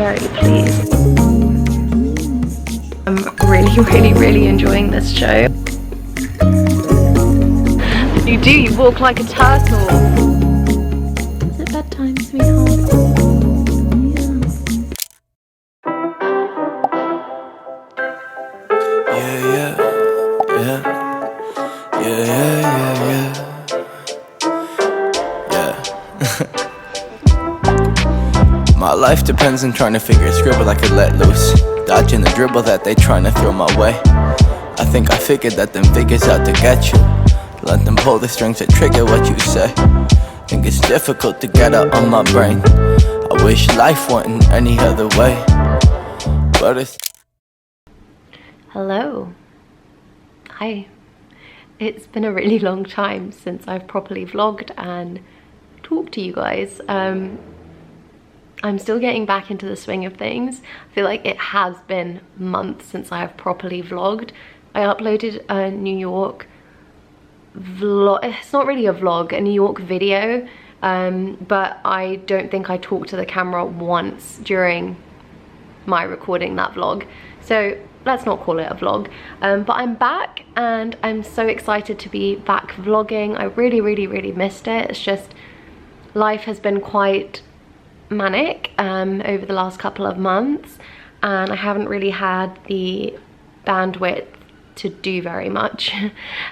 very pleased. I'm really enjoying this show. You walk like a turtle. Is it bedtime, sweetheart? My life depends on trying to figure a scribble I could let loose, dodging the dribble that they trying to throw my way. I think I figured that them figures out to get you. Let them pull the strings that trigger what you say. Think it's difficult to get out on my brain. I wish life went in any other way, but it's... Hello. Hi. It's been a really long time since I've properly vlogged and talked to you guys. I'm still getting back into the swing of things. I feel like it has been months since I have properly vlogged. I uploaded a New York vlog. It's not really a vlog, a New York video, but I don't think I talked to the camera once during my recording that vlog. So let's not call it a vlog. But I'm back and I'm so excited to be back vlogging. I really missed it. It's just life has been quite manic over the last couple of months, and I haven't really had the bandwidth to do very much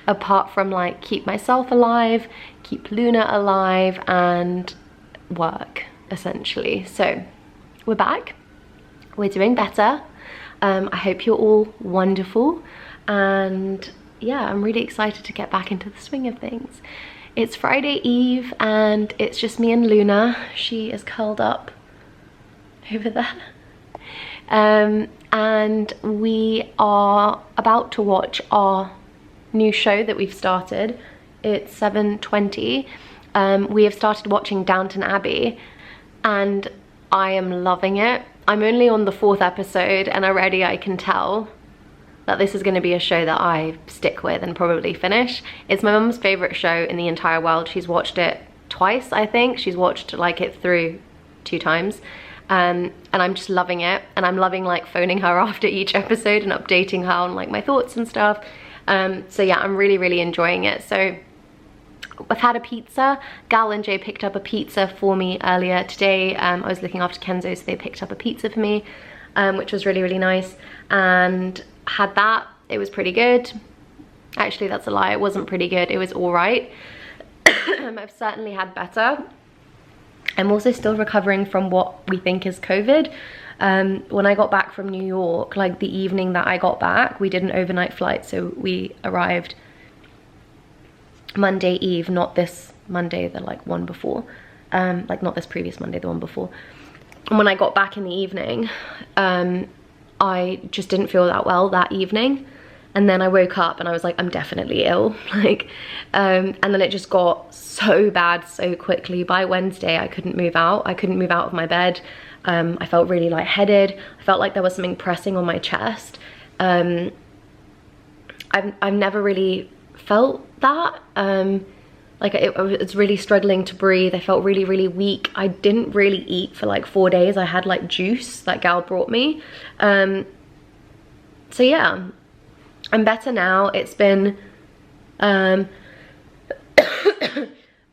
apart from like keep myself alive, keep Luna alive, and work essentially. So we're back, we're doing better. I hope you're all wonderful, and yeah, I'm really excited to get back into the swing of things. It's Friday Eve and it's just me and Luna. She is curled up over there. And we are about to watch our new show that we've started. It's 7:20. We have started watching Downton Abbey and I am loving it. I'm only on the 4th episode and already I can tell that this is going to be a show that I stick with and probably finish. It's my mum's favourite show in the entire world. She's watched it twice, I think. She's watched like it through 2 times. And I'm just loving it. And I'm loving like phoning her after each episode and updating her on like my thoughts and stuff. So yeah, I'm really enjoying it. So I've had a pizza. Gal and Jay picked up a pizza for me earlier today. I was looking after Kenzo, so they picked up a pizza for me, which was really nice. And had that, it was pretty good. Actually, that's a lie, it wasn't pretty good, it was all right. I've certainly had better. I'm also still recovering from what we think is COVID. When I got back from New York, like the evening that I got back, we did an overnight flight, so we arrived Monday Eve, not this Monday, the like one before, like not this previous Monday, the one before. And when I got back in the evening, I just didn't feel that well that evening, and then I woke up and I was like, I'm definitely ill, like, and then it just got so bad so quickly. By Wednesday I couldn't move out. I couldn't move out of my bed. I felt really lightheaded. I felt like there was something pressing on my chest. I've never really felt that. Like I was really struggling to breathe. I felt really weak. I didn't really eat for like 4 days. I had like juice that Gal brought me. So yeah, I'm better now. It's been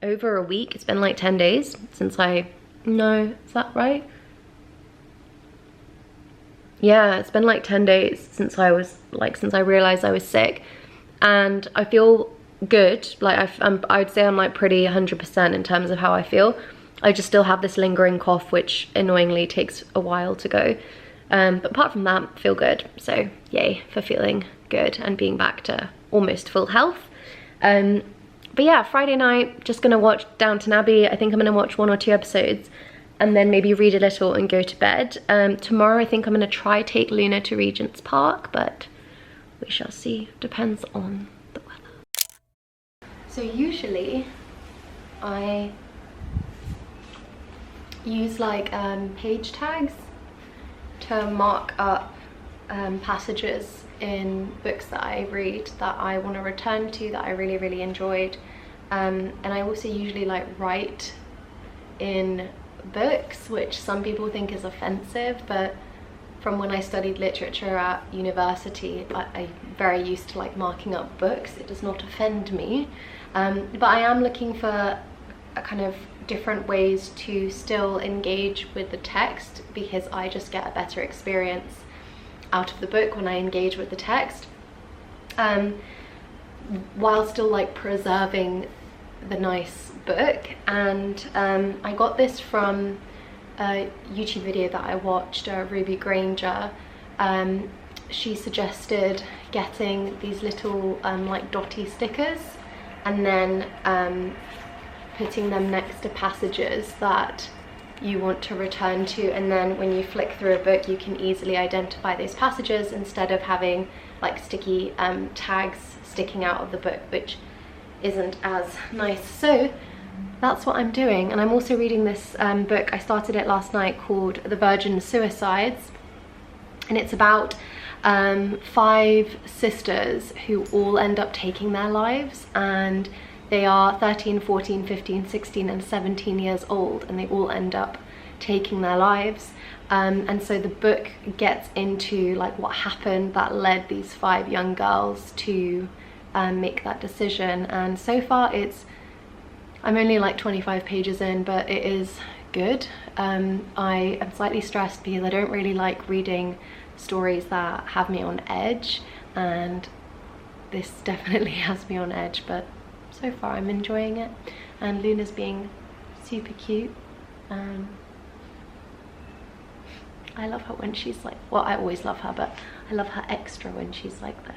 over a week. It's been like 10 days since no, is that right? Yeah, it's been like 10 days since I realized I was sick, and I feel good. Like I'd say I'm like pretty 100% in terms of how I feel. I just still have this lingering cough, which annoyingly takes a while to go. But apart from that, I feel good. So yay for feeling good and being back to almost full health. But yeah, Friday night, just gonna watch Downton Abbey. I think I'm gonna watch 1 or 2 episodes and then maybe read a little and go to bed. Tomorrow I think I'm gonna try take Luna to Regent's Park, but we shall see. Depends on the weather. So usually I use like page tags to mark up passages in books that I read that I want to return to, that I really enjoyed, and I also usually like write in books, which some people think is offensive, but from when I studied literature at university, I'm very used to like marking up books. It does not offend me, but I am looking for a kind of different ways to still engage with the text, because I just get a better experience out of the book when I engage with the text, while still like preserving the nice book. And I got this from a YouTube video that I watched, Ruby Granger. She suggested getting these little like dotty stickers and then putting them next to passages that you want to return to, and then when you flick through a book you can easily identify those passages instead of having like sticky tags sticking out of the book, which isn't as nice. So that's what I'm doing. And I'm also reading this book, I started it last night, called The Virgin Suicides, and it's about 5 sisters who all end up taking their lives, and they are 13, 14, 15, 16 and 17 years old, and they all end up taking their lives. And so the book gets into like what happened that led these 5 young girls to make that decision. And so far I'm only like 25 pages in, but it is good. I am slightly stressed because I don't really like reading stories that have me on edge, and this definitely has me on edge, but so far I'm enjoying it. And Luna's being super cute. I love her when she's like, well, I always love her, but I love her extra when she's like that.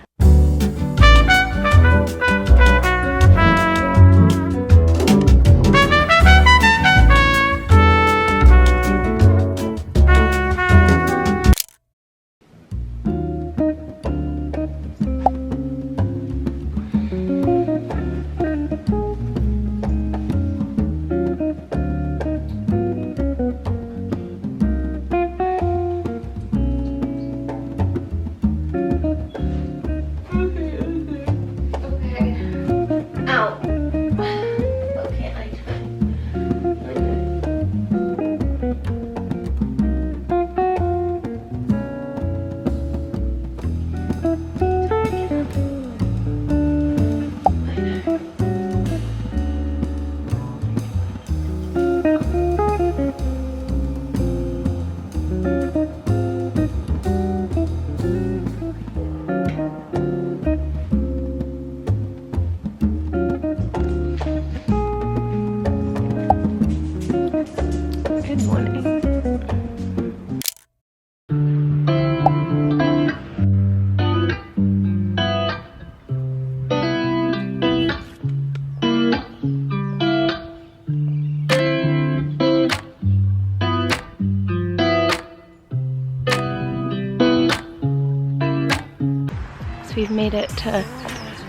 We've made it to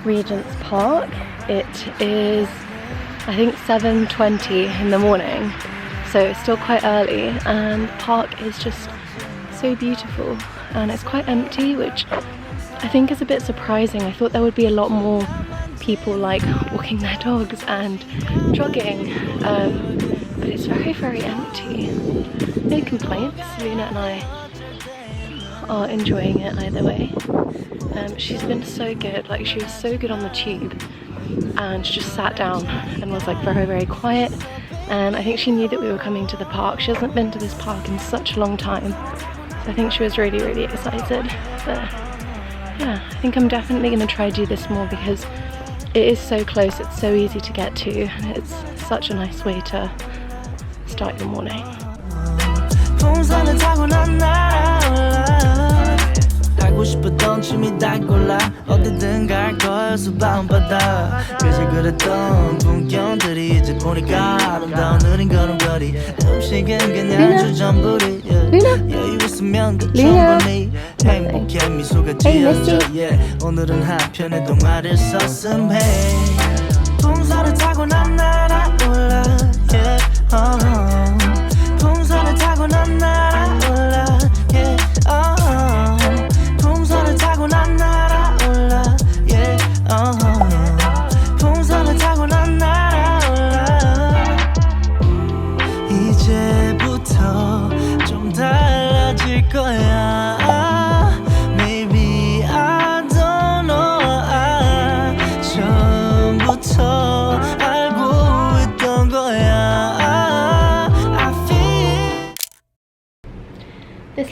Regent's Park. It is, I think, 7:20 in the morning, so it's still quite early, and the park is just so beautiful, and it's quite empty, which I think is a bit surprising. I thought there would be a lot more people like walking their dogs and jogging, but it's very, very empty. No complaints. Luna and I are enjoying it either way. She's been so good, like she was so good on the tube, and she just sat down and was like very, very quiet, and I think she knew that we were coming to the park. She hasn't been to this park in such a long time, so I think she was really, really excited. But yeah, I think I'm definitely going to try to do this more because it is so close, it's so easy to get to, and it's such a nice way to start your morning. 하고 싶었던 춤이 다 골라 어디든 갈 거여서 밤바다 그저 그랬던 풍경들이 이제 보니까 아름다운 느린 걸음걸이 음식은 그냥 주전부리 여유 있으면 그 충분히 행복해 미소가 지어져 오늘은 한편의 동화를 썼음해 풍선을 타고 난 날아올라 풍선을 타고 난 날아올라 풍선을 타고 난 날아올라 풍선을 타고 난 날아올라 이제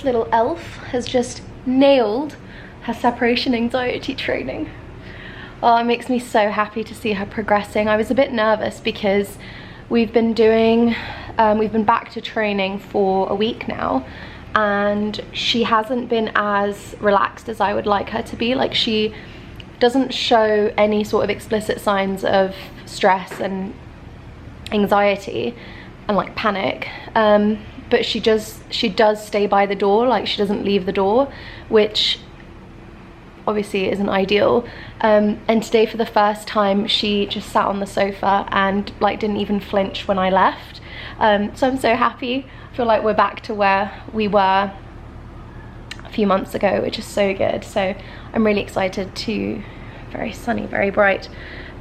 little elf has just nailed her separation anxiety training. Oh, it makes me so happy to see her progressing. I was a bit nervous because we've been back to training for a week now, and she hasn't been as relaxed as I would like her to be. Like, she doesn't show any sort of explicit signs of stress and anxiety and like panic, but she does stay by the door. Like, she doesn't leave the door, which obviously isn't ideal. And today, for the first time, she just sat on the sofa and like didn't even flinch when I left. So I'm so happy. I feel like we're back to where we were a few months ago, which is so good. So I'm really excited to, very sunny, very bright,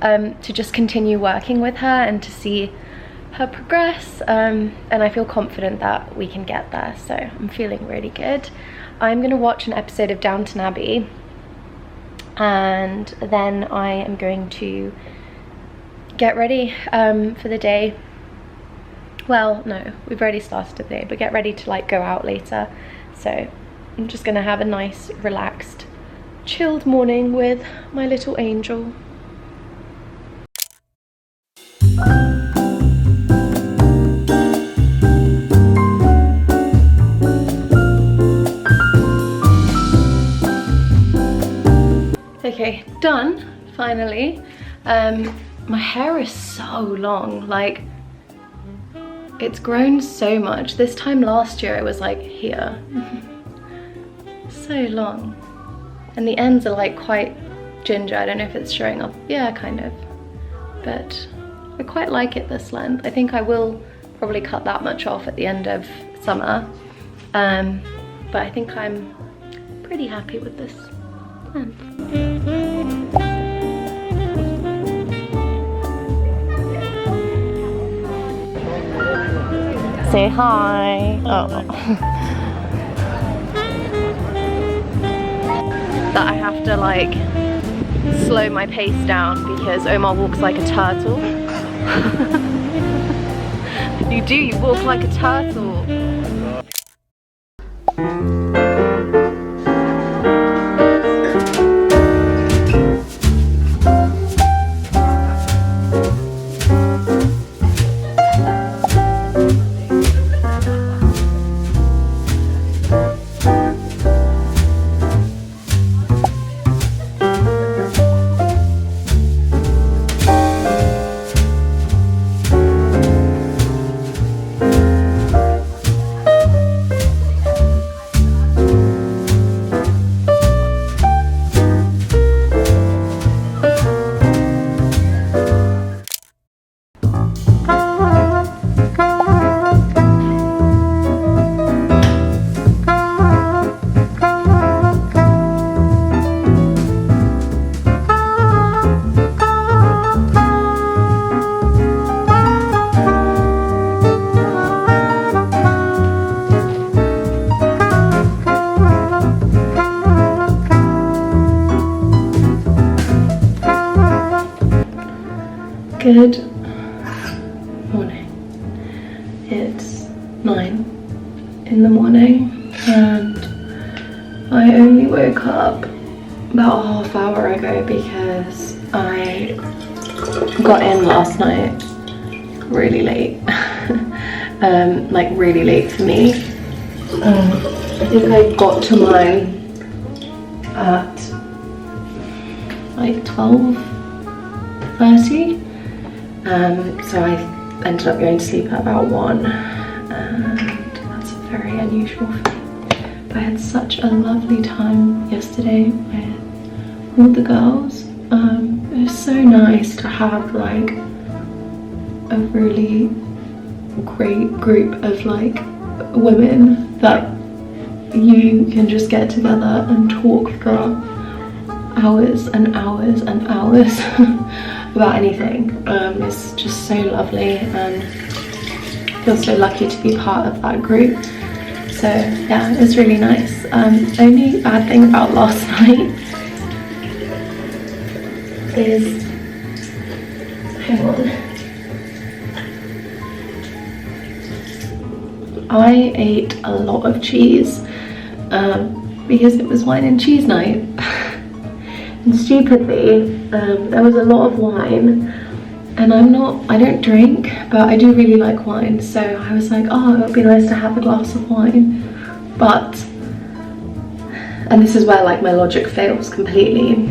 to just continue working with her and to see her progress, and I feel confident that we can get there, so I'm feeling really good. I'm gonna watch an episode of Downton Abbey, and then I am going to get ready for the day. Well, no, we've already started the day, but get ready to like go out later. So I'm just gonna have a nice, relaxed, chilled morning with my little angel. Okay, done, finally. My hair is so long, like, it's grown so much. This time last year it was like here. So long. And the ends are like quite ginger. I don't know if it's showing up. Yeah, kind of. But I quite like it this length. I think I will probably cut that much off at the end of summer. But I think I'm pretty happy with this length. Say hi. Oh. That I have to like slow my pace down because Omar walks like a turtle. You walk like a turtle. Good morning. It's 9 in the morning and I only woke up about a half hour ago because I got in last night really late. Like really late for me. I think I got to mine at like 12:30. So I ended up going to sleep at about 1, and that's very unusual for me. But I had such a lovely time yesterday with all the girls. It was so nice to have like a really great group of like women that you can just get together and talk for hours and hours and hours about anything. It's just so lovely and I feel so lucky to be part of that group. So yeah, it was really nice. Only bad thing about last night is, hang on, I ate a lot of cheese because it was wine and cheese night. And stupidly, there was a lot of wine, and I don't drink, but I do really like wine, so I was like, oh, it would be nice to have a glass of wine. But, and this is where like my logic fails completely.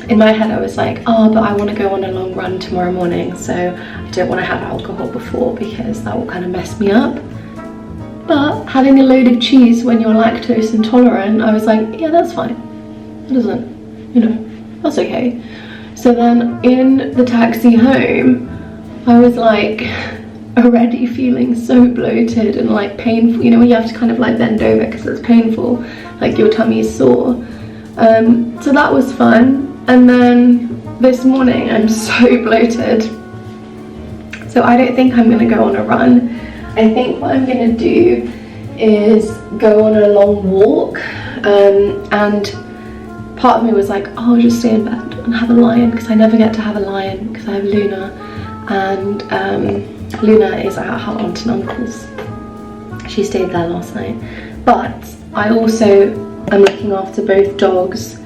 In my head I was like, oh, but I want to go on a long run tomorrow morning, so I don't want to have alcohol before because that will kind of mess me up. But having a load of cheese when you're lactose intolerant, I was like, yeah, that's fine. It doesn't, you know, that's okay. So then in the taxi home, I was like already feeling so bloated and like painful. You know, when you have to kind of like bend over because it's painful, like your tummy is sore. So that was fun. And then this morning I'm so bloated. So I don't think I'm gonna go on a run. I think what I'm gonna do is go on a long walk. And part of me was like, oh, I'll just stay in bed and have a lie-in, because I never get to have a lie-in because I have Luna, and Luna is at her aunt and uncle's. She stayed there last night. But I also am looking after both dogs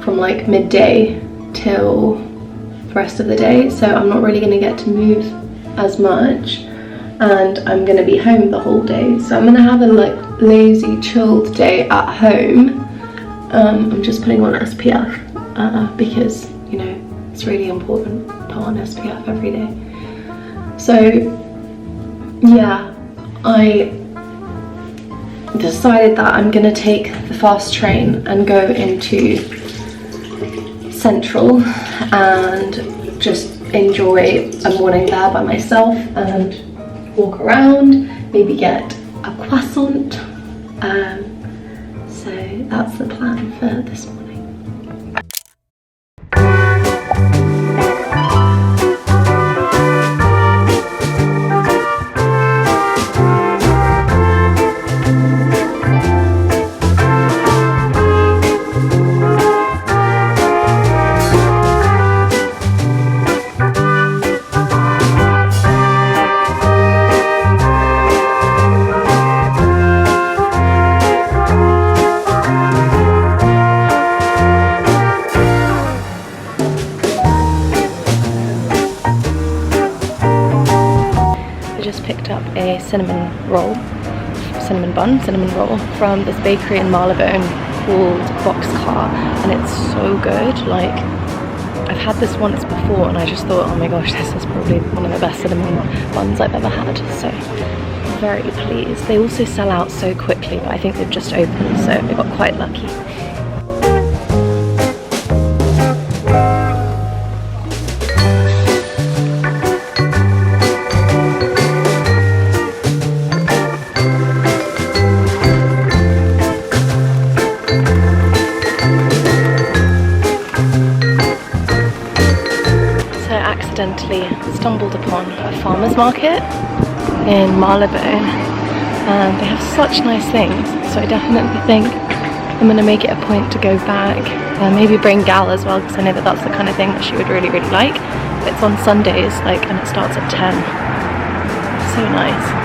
from like midday till the rest of the day, so I'm not really going to get to move as much, and I'm going to be home the whole day, so I'm going to have a like lazy chilled day at home. I'm just putting on SPF because, you know, it's really important to put on SPF every day. So yeah, I decided that I'm going to take the fast train and go into Central and just enjoy a morning there by myself and walk around, maybe get a croissant. So that's the plan for this morning. A cinnamon roll from this bakery in Marylebone called Boxcar, and it's so good. Like, I've had this once before and I just thought, oh my gosh, this is probably one of the best cinnamon buns I've ever had, so I'm very pleased. They also sell out so quickly, but I think they've just opened, so I got quite lucky. Stumbled upon a farmer's market in Marylebone, and they have such nice things, so I definitely think I'm going to make it a point to go back, maybe bring Gal as well, because I know that that's the kind of thing that she would really like. It's on Sundays, like, and it starts at 10. So nice.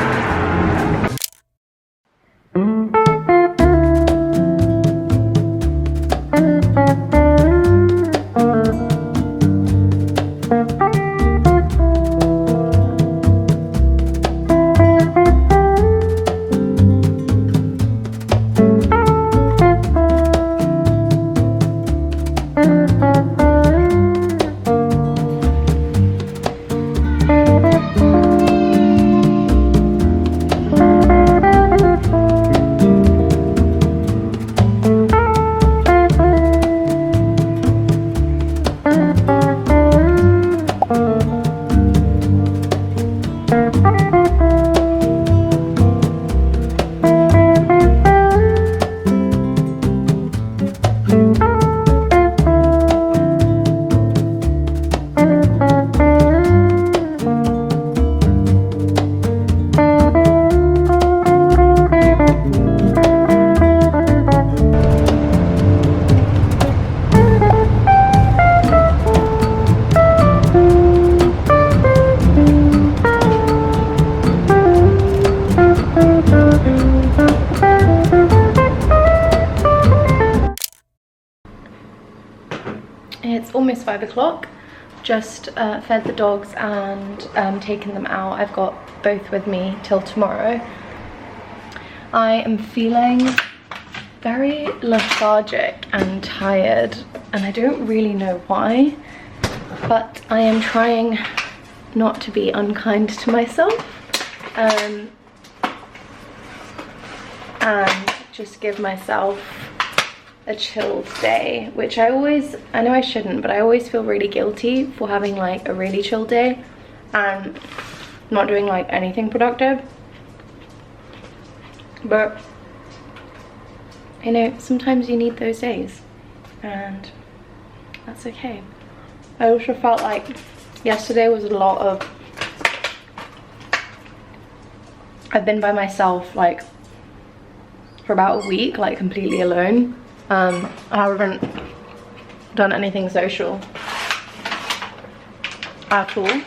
It's almost 5 o'clock. Just fed the dogs and taken them out. I've got both with me till tomorrow. I am feeling very lethargic and tired, and I don't really know why, but I am trying not to be unkind to myself and just give myself a chilled day, which I know I shouldn't, but I always feel really guilty for having like a really chilled day and not doing like anything productive. But you know, sometimes you need those days, and that's okay. I also felt like yesterday was a lot of, I've been by myself like for about a week, like completely alone. I haven't done anything social at all,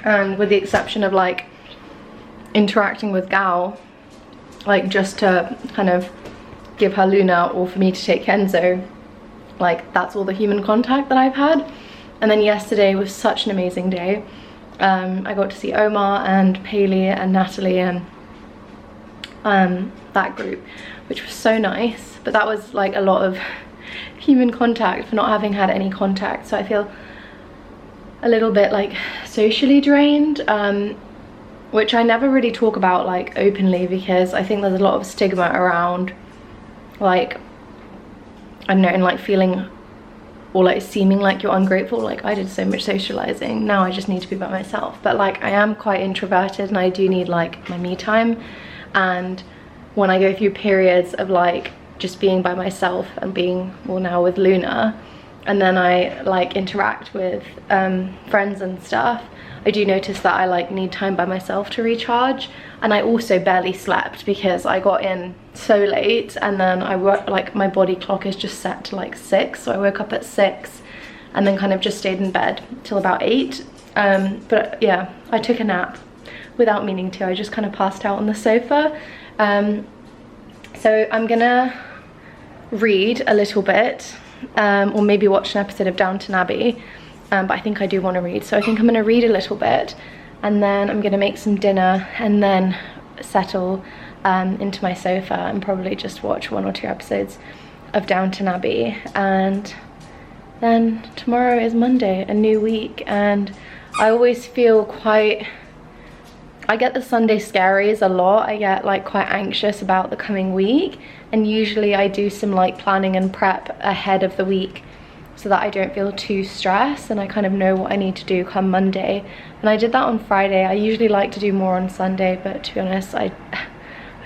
and with the exception of like interacting with Gal, like just to kind of give her Luna or for me to take Kenzo, like that's all the human contact that I've had. And then yesterday was such an amazing day. I got to see Omar and Paley and Natalie and that group, which was so nice. But that was like a lot of human contact for not having had any contact, so I feel a little bit like socially drained, which I never really talk about like openly, because I think there's a lot of stigma around like, I don't know, and like feeling or like seeming like you're ungrateful. Like I did so much socializing, now I just need to be by myself. But like I am quite introverted and I do need like my me time, and when I go through periods of like just being by myself and being, well, now with Luna, and then I like interact with friends and stuff, I do notice that I like need time by myself to recharge. And I also barely slept because I got in so late, and then I work, like my body clock is just set to like 6, so I woke up at 6 and then kind of just stayed in bed till about 8. But yeah, I took a nap without meaning to. I just kind of passed out on the sofa. So I'm gonna read a little bit, or maybe watch an episode of Downton Abbey, but I think I do want to read, so I think I'm gonna read a little bit, and then I'm gonna make some dinner and then settle into my sofa and probably just watch 1 or 2 episodes of Downton Abbey. And then tomorrow is Monday, a new week, and I always feel quite, I get the Sunday scaries a lot. I get like quite anxious about the coming week, and usually I do some like planning and prep ahead of the week so that I don't feel too stressed and I kind of know what I need to do come Monday. And I did that on Friday. I usually like to do more on Sunday, but to be honest, I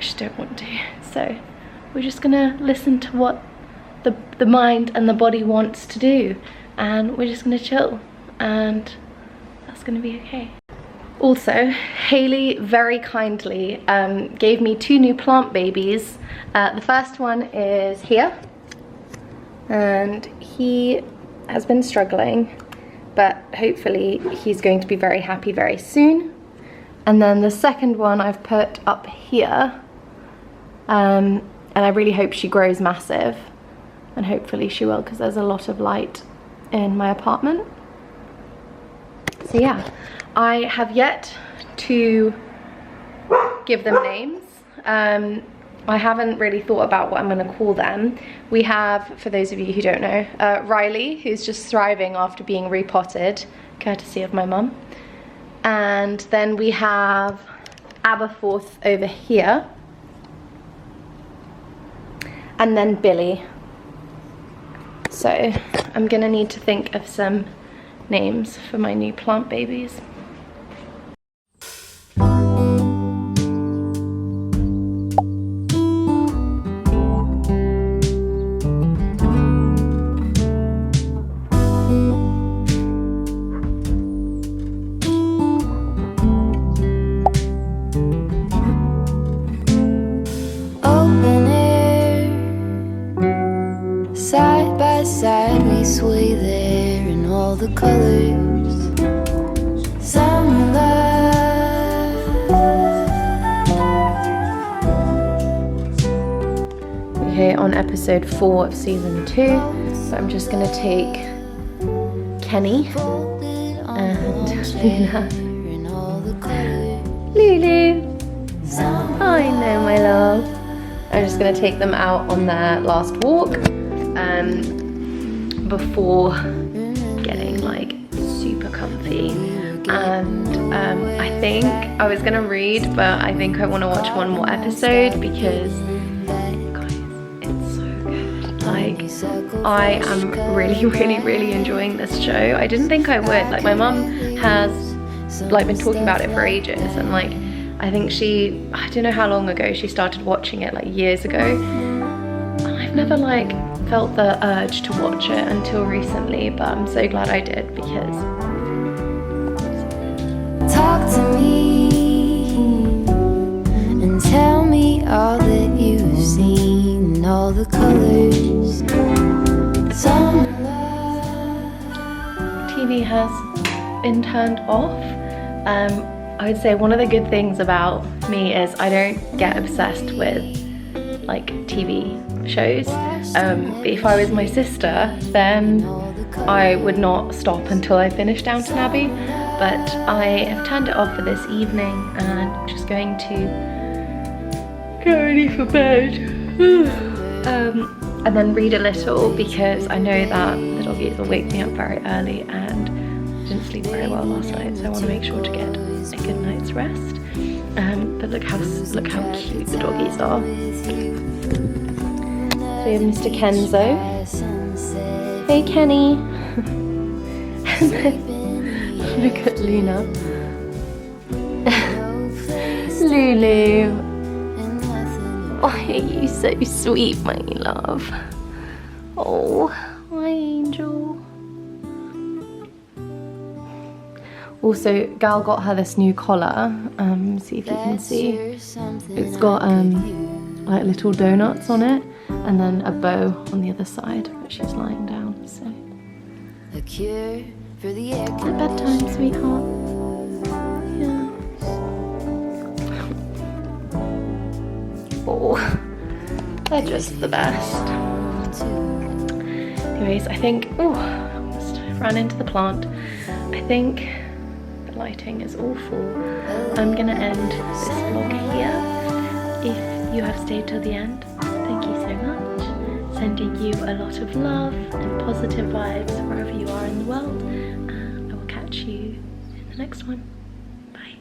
just don't want to. So we're just gonna listen to what the mind and the body wants to do, and we're just gonna chill, and that's gonna be okay. Also, Hayley very kindly gave me 2 new plant babies. The first one is here, and he has been struggling, but hopefully he's going to be very happy very soon. And then the second one I've put up here, and I really hope she grows massive, and hopefully she will, because there's a lot of light in my apartment. So yeah, I have yet to give them names. I haven't really thought about what I'm going to call them. We have, for those of you who don't know, Riley, who's just thriving after being repotted, courtesy of my mum. And then we have Aberforth over here. And then Billy. So I'm going to need to think of some names for my new plant babies. Open air, side by side we sway there in all the colors. Summer love. We're on episode 4 of season 2, so I'm just gonna take Kenny and Luna. Lulu! I know, my love. I'm just gonna take them out on their last walk before getting like super comfy. And I think I was gonna read, but I think I want to watch one more episode because guys, it's so good. Like, I am really enjoying this show. I didn't think I would. Like, my mum has like been talking about it for ages, and like I think I don't know how long ago she started watching it, like years ago, and I've never like felt the urge to watch it until recently, but I'm so glad I did because talk to me and tell me all that you've seen, all the colors. TV has been turned off. I would say one of the good things about me is I don't get obsessed with like TV shows. If I was my sister, then I would not stop until I finished Downton Abbey. But I have turned it off for this evening and I'm just going to get ready for bed. And then read a little because I know that the doggies will wake me up very early and I didn't sleep very well last night, so I want to make sure to get a good night's rest. But look how cute the doggies are. So we have Mr. Kenzo. Hey Kenny. And then look at Luna. Lulu. Why are you so sweet, my love? Oh, my angel. Also, Gal got her this new collar. See if you can see. It's got like little donuts on it, and then a bow on the other side, but she's lying down. So, it's bedtime, sweetheart. Yeah. Oh, they're just the best. Anyways, I think, I almost ran into the plant. I think the lighting is awful. I'm gonna end this vlog here. If you have stayed till the end, thank you so much. Sending you a lot of love and positive vibes wherever you are in the world. And I will catch you in the next one. Bye.